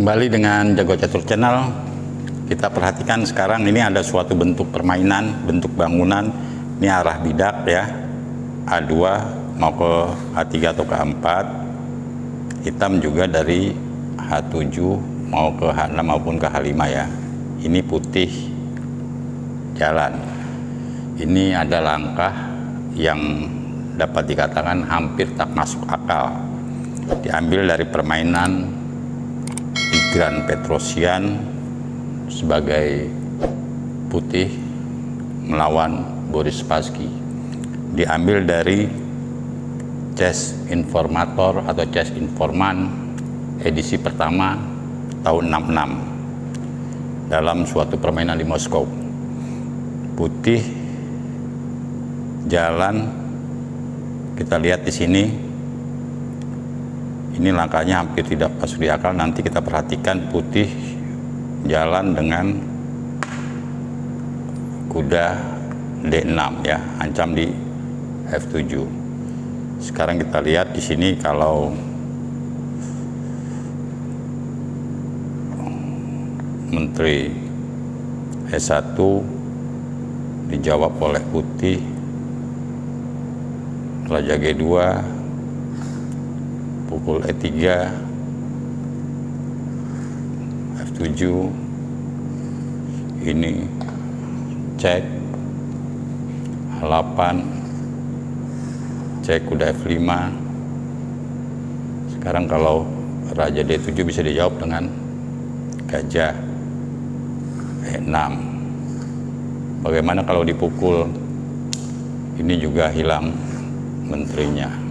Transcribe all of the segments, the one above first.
Kembali dengan Jago Catur Channel. Kita perhatikan sekarang ini ada suatu bentuk permainan, bentuk bangunan. Ini arah bidak ya, A2 mau ke A3 atau ke A4. Hitam juga dari H7 mau ke H6 maupun ke H5 ya. Ini putih jalan. Ini ada langkah yang dapat dikatakan hampir tak masuk akal. Diambil dari permainan Tigran Petrosyan sebagai putih melawan Boris Spassky. Diambil dari Chess Informator atau Chess Informan edisi pertama tahun 66 dalam suatu permainan di Moskow. Putih jalan, kita lihat di sini. Ini langkahnya hampir tidak masuk di akal. Nanti kita perhatikan putih jalan dengan kuda D6 ya, ancam di F7. Sekarang kita lihat di sini kalau Menteri E1 dijawab oleh putih, Raja G2 pukul E3, F7, ini cek H8, cek kuda F5. Sekarang kalau Raja D7 bisa dijawab dengan gajah E6. Bagaimana kalau dipukul? Ini juga hilang menterinya.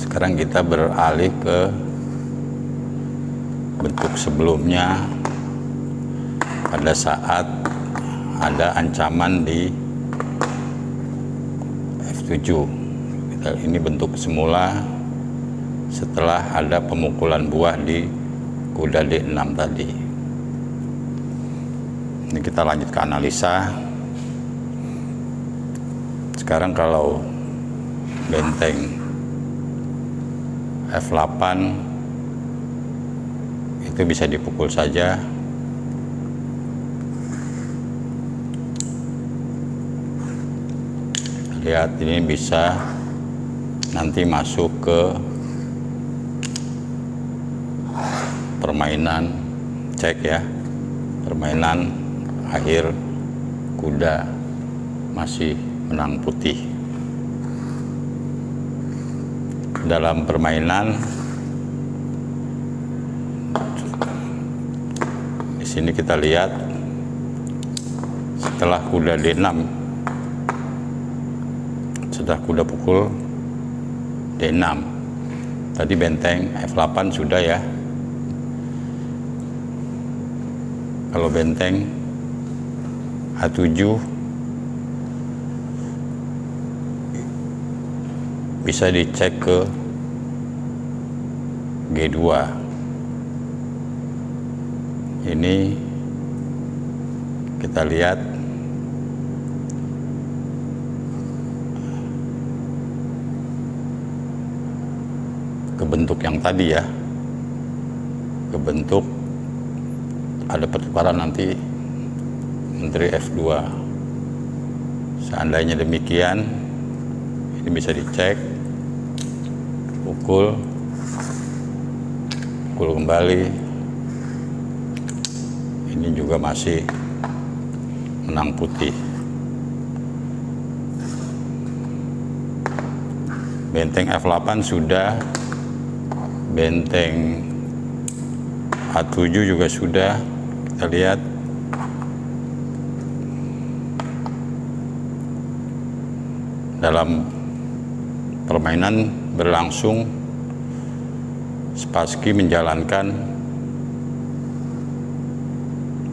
Sekarang kita beralih ke bentuk sebelumnya pada saat ada ancaman di F7. Ini bentuk semula setelah ada pemukulan buah di kuda D6 tadi. Ini kita lanjut ke analisa. Sekarang kalau benteng F8 itu bisa dipukul saja. Lihat, ini bisa nanti masuk ke permainan cek ya, permainan akhir kuda masih menang putih. Dalam permainan di sini kita lihat setelah kuda D6, setelah kuda pukul D6 tadi benteng F8 sudah ya. Kalau benteng H7 bisa dicek ke G2. Ini kita lihat ke bentuk yang tadi ya, ke bentuk ada pertukaran nanti Menteri F2. Seandainya demikian, ini bisa dicek, pukul kembali. Ini juga masih menang putih. Benteng F8 sudah, benteng A7 juga sudah. Kita lihat dalam permainan berlangsung, Spassky menjalankan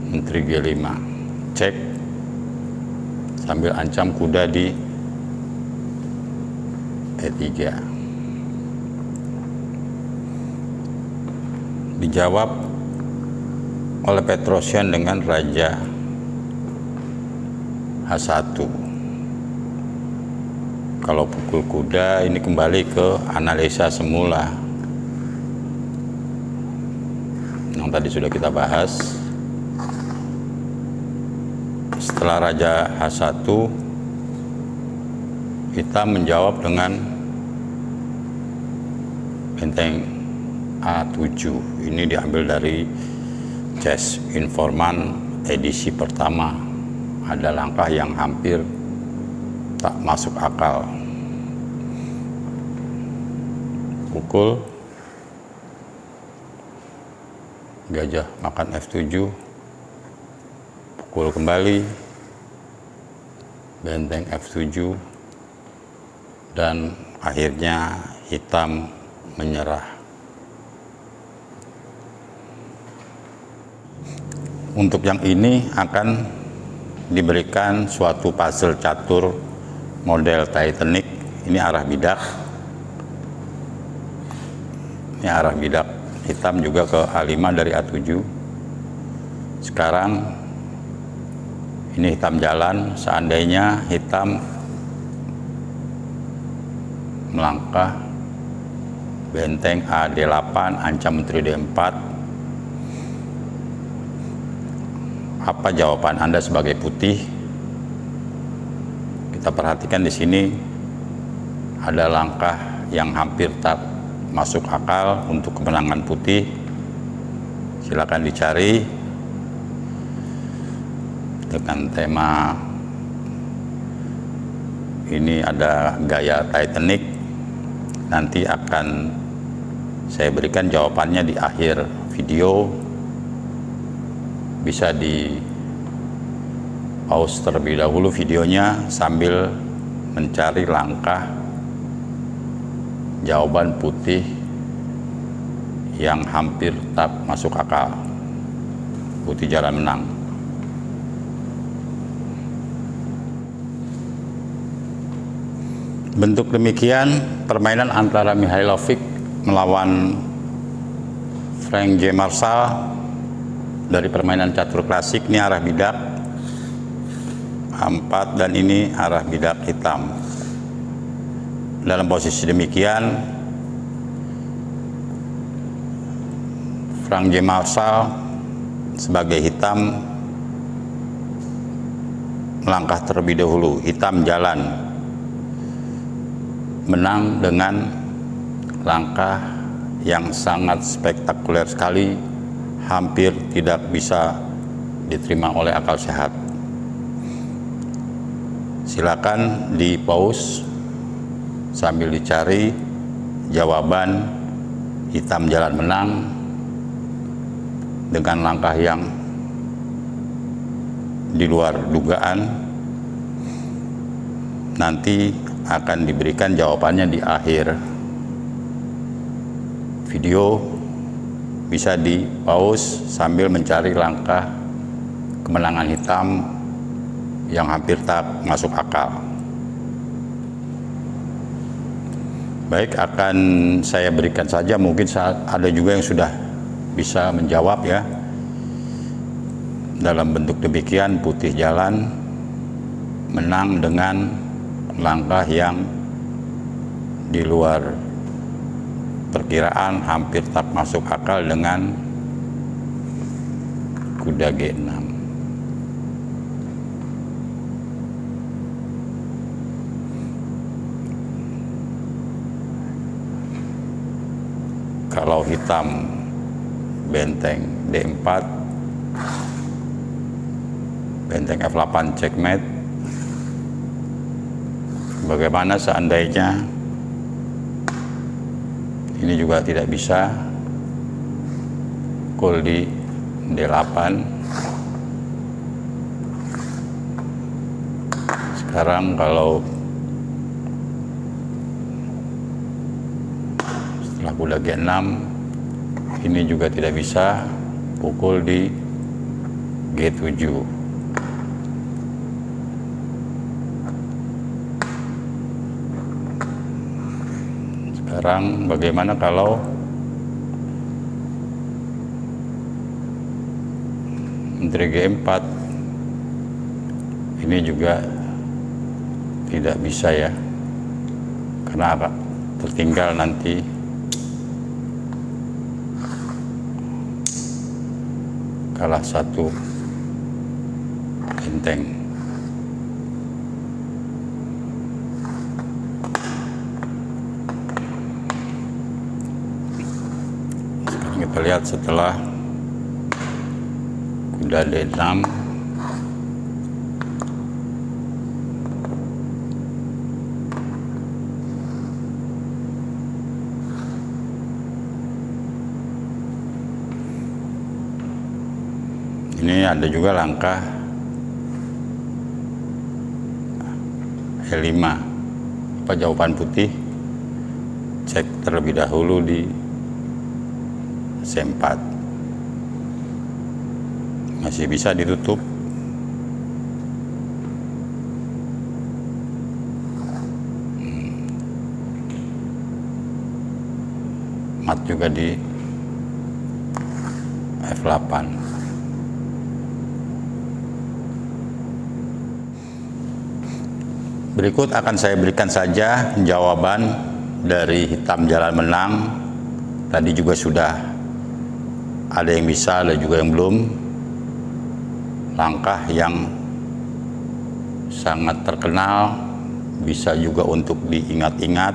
Menteri G5, cek sambil ancam kuda di E3. Dijawab oleh Petrosyan dengan Raja H1. Kalau pukul kuda, ini kembali ke analisa semula. yang tadi sudah kita bahas. Setelah Raja H1, hitam menjawab dengan benteng A7. Ini diambil dari Chess Informant edisi pertama. Ada langkah yang hampir tak masuk akal. Pukul, gajah makan F7, pukul kembali, benteng F7, dan akhirnya hitam menyerah. Untuk yang ini akan diberikan suatu puzzle catur model Titanic. Ini arah bidak. Ini arah bidak. Hitam juga ke A5 dari A7. Sekarang ini hitam jalan. Seandainya hitam melangkah, benteng AD8, ancam menteri D4. Apa jawaban Anda sebagai putih? Kita perhatikan di sini ada langkah yang hampir tak masuk akal untuk kemenangan putih. Silakan dicari dengan tema ini, ada gaya Titanic. Nanti akan saya berikan jawabannya di akhir video. Bisa di pause terlebih dahulu videonya sambil mencari langkah jawaban putih yang hampir tak masuk akal. Putih jalan menang. Bentuk demikian permainan antara Mihailovic melawan Frank J. Marshall dari permainan catur klasik. Ini arah bidak A4 dan ini arah bidak hitam. Dalam posisi demikian, Frank J. Marshall sebagai hitam melangkah terlebih dahulu. Hitam jalan, menang dengan langkah yang sangat spektakuler sekali, hampir tidak bisa diterima oleh akal sehat. Silakan di pause sambil dicari jawaban hitam jalan menang dengan langkah yang di luar dugaan. Nanti akan diberikan jawabannya di akhir video. Bisa di pause sambil mencari langkah kemenangan hitam yang hampir tak masuk akal. Baik, akan saya berikan saja, mungkin ada juga yang sudah bisa menjawab ya. Dalam bentuk demikian, putih jalan menang dengan langkah yang di luar perkiraan, hampir tak masuk akal dengan kuda G6. Kalau hitam benteng D4, benteng F8 checkmate. Bagaimana seandainya ini juga tidak bisa, pukul di D8. Sekarang kalau setelah kuda G6, ini juga tidak bisa, pukul di G7. Sekarang bagaimana kalau menteri G4? Ini juga tidak bisa ya, karena apa? Tertinggal nanti kalah satu benteng. Sekarang kita lihat setelah kuda D6, ini ada juga langkah E5. Apa jawaban putih? Cek terlebih dahulu di C4. Masih bisa ditutup. Mat juga di F8. Berikut akan saya berikan saja jawaban dari hitam jalan menang. Tadi juga sudah ada yang bisa, ada juga yang belum. Langkah yang sangat terkenal, bisa juga untuk diingat-ingat.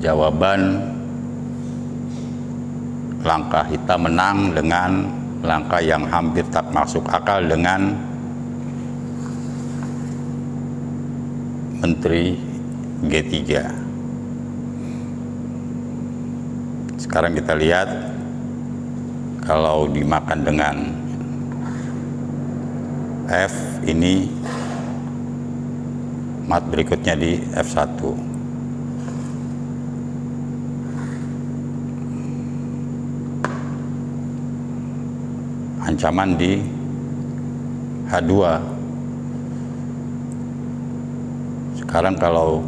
Jawaban langkah hitam menang dengan langkah yang hampir tak masuk akal dengan Menteri G3. Sekarang kita lihat kalau dimakan dengan F, ini mat berikutnya di F1. Ancaman di H2. Sekarang kalau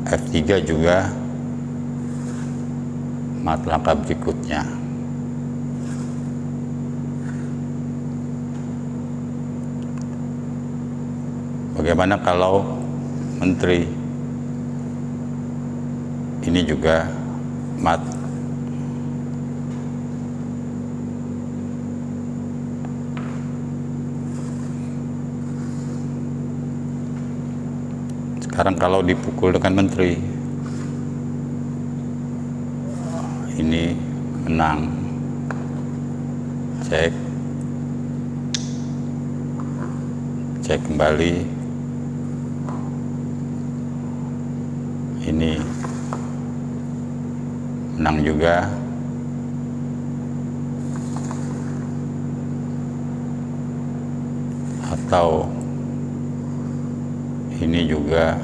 F3 juga mat langkah berikutnya. Bagaimana kalau menteri ini juga mat? Sekarang kalau dipukul dengan menteri, ini menang. Cek, cek kembali. Ini menang juga. Atau ini juga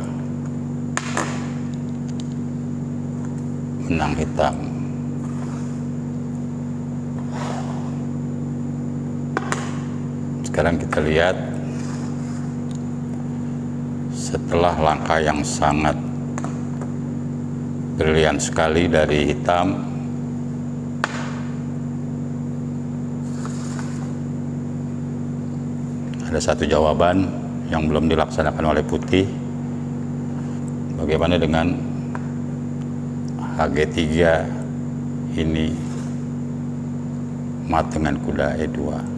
menang hitam. Sekarang kita lihat setelah langkah yang sangat brilian sekali dari hitam, ada satu jawaban yang belum dilaksanakan oleh putih. Bagaimana dengan HG3 ini mat dengan kuda E2?